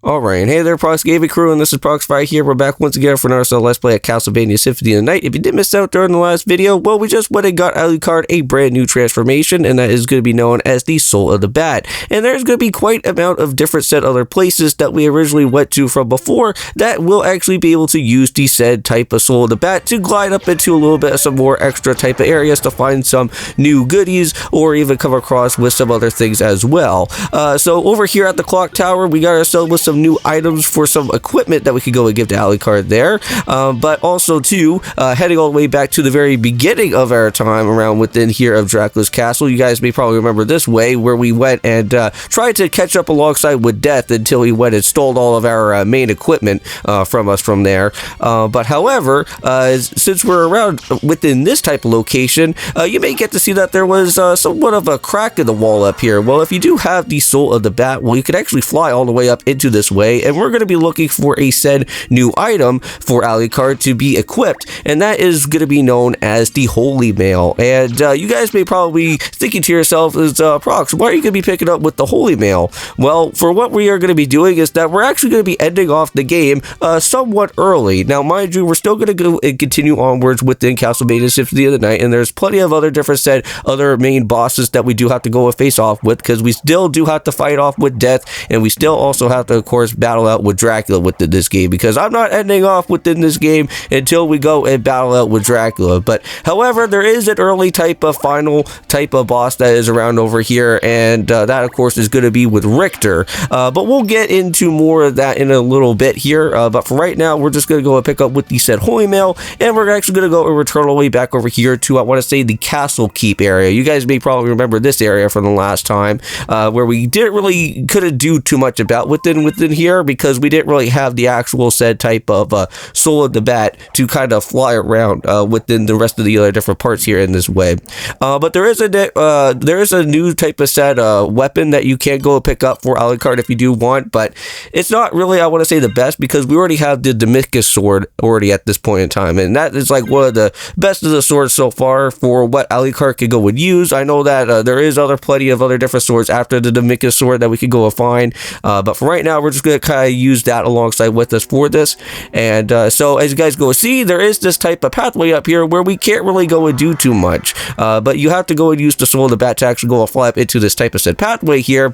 Alright, hey there, Prox Gaming Crew, and this is Proxify here. We're back once again for another Let's Play at Castlevania Symphony of the Night. If you did miss out during the last video, well, we just went and got Alucard a brand new transformation, and that is going to be known as the Soul of the Bat. And there's going to be quite an amount of different set other places that we originally went to from before that will actually be able to use the said type of Soul of the Bat to glide up into a little bit of some more extra type of areas to find some new goodies, or even come across with some other things as well. So over here at the clock tower, we got ourselves with some new items for some equipment that we could go and give to Alucard there, but also too, heading all the way back to the very beginning of our time around within here of Dracula's castle. You guys may probably remember this way, where we went and tried to catch up alongside with Death until he went and stole all of our main equipment from us from there. But however, since we're around within this type of location, you may get to see that there was somewhat of a crack in the wall up here. Well, if you do have the Soul of the Bat, well, you could actually fly all the way up into this way, and we're going to be looking for a said new item for Alucard to be equipped, and that is going to be known as the Holy Mail. And you guys may probably be thinking to yourself, Prox, why are you going to be picking up with the Holy Mail? Well, for what we are going to be doing is that we're actually going to be ending off the game somewhat early. Now, mind you, we're still going to go and continue onwards within Castlevania Symphony of the Night, and there's plenty of other different said other main bosses that we do have to go and face off with, because we still do have to fight off with Death, and we still also have to, of course, battle out with Dracula within this game, because I'm not ending off within this game until we go and battle out with Dracula. But however, there is an early type of final type of boss that is around over here, and that of course is going to be with Richter, but we'll get into more of that in a little bit here. But for right now, we're just going to go and pick up with the said Holy Mail, and we're actually going to go and return all the way back over here to, I want to say, the Castle Keep area. You guys may probably remember this area from the last time, where we couldn't do too much about within here, because we didn't really have the actual said type of Soul of the Bat to kind of fly around within the rest of the other different parts here in this way. But there is a new type of set weapon that you can go pick up for Alucard if you do want, but it's not really, I want to say, the best, because we already have the Demicus sword already at this point in time, and that is like one of the best of the swords so far for what Alucard could go and use. I know that there is plenty of other different swords after the Demicus sword that we could go and find, but for right now, we're just going to kind of use that alongside with us for this. And so as you guys go see, there is this type of pathway up here where we can't really go and do too much, but you have to go and use the Soul of the Bat to actually go and fly up into this type of said pathway here.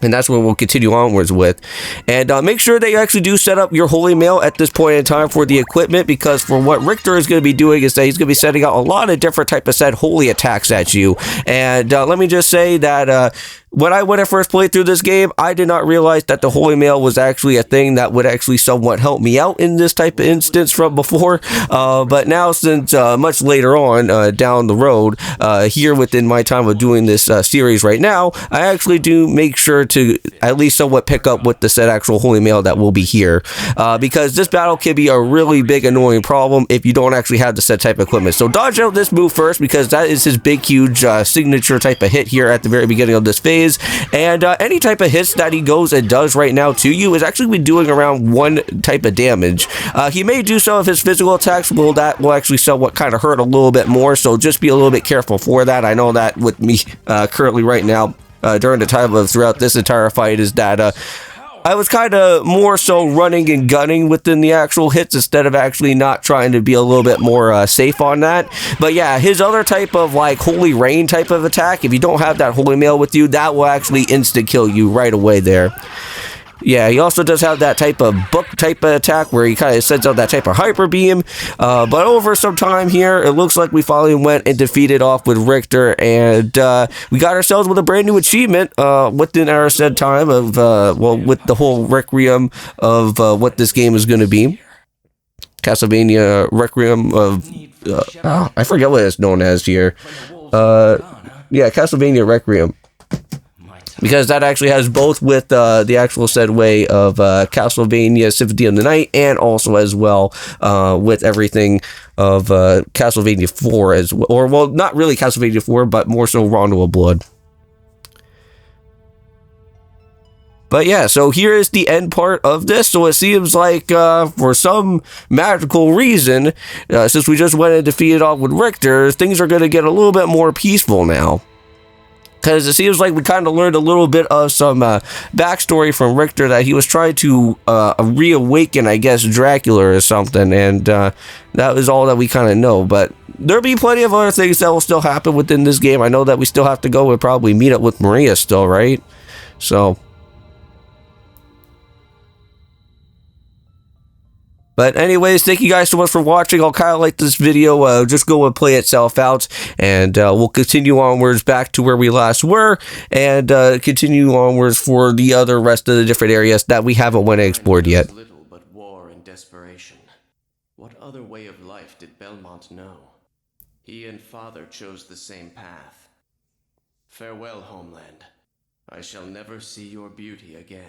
And that's what we'll continue onwards with. And make sure that you actually do set up your Holy Mail at this point in time for the equipment, because for what Richter is going to be doing is that he's going to be setting out a lot of different type of said holy attacks at you. And let me just say that when I first played through this game, I did not realize that the Holy Mail was actually a thing that would actually somewhat help me out in this type of instance from before. But now, since much later on down the road, here within my time of doing this series right now, I actually do make sure to at least somewhat pick up with the said actual Holy Mail that will be here. Because this battle can be a really big annoying problem if you don't actually have the said type of equipment. So dodge out this move first, because that is his big, huge signature type of hit here at the very beginning of this phase. And any type of hits that he goes and does right now to you is actually doing around 1 type of damage. He may do some of his physical attacks, that will actually somewhat kind of hurt a little bit more, so just be a little bit careful for that. I know that with me currently right now, during the time of throughout this entire fight, is that I was kind of more so running and gunning within the actual hits instead of actually not trying to be a little bit more safe on that. But yeah, his other type of like Holy Rain type of attack, if you don't have that Holy Mail with you, that will actually instant kill you right away there. Yeah, he also does have that type of book type of attack where he kind of sends out that type of hyper beam. But over some time here, it looks like we finally went and defeated off with Richter, and we got ourselves with a brand new achievement within our said time of, well, with the whole Requiem of what this game is going to be. Castlevania Requiem of, I forget what it's known as here. Yeah, Castlevania Requiem. Because that actually has both with the actual said way of Castlevania Symphony of the Night, and also as well with everything of Castlevania 4 as well. Or, well, not really Castlevania 4, but more so Rondo of Blood. But yeah, so here is the end part of this. So it seems like for some magical reason, since we just went and defeated off with Richter, things are going to get a little bit more peaceful now. because it seems like we kind of learned a little bit of some backstory from Richter that he was trying to reawaken, I guess, Dracula or something, and that was all that we kind of know. But there'll be plenty of other things that will still happen within this game. I know that we still have to go and probably meet up with Maria still, right? So... But anyways, thank you guys so much for watching. I'll kind of like this video just go and play itself out, and we'll continue onwards back to where we last were, and continue onwards for the other rest of the different areas that we haven't went and explored yet. Little but war and desperation. What other way of life did Belmont know? He and father chose the same path. Farewell, homeland. I shall never see your beauty again.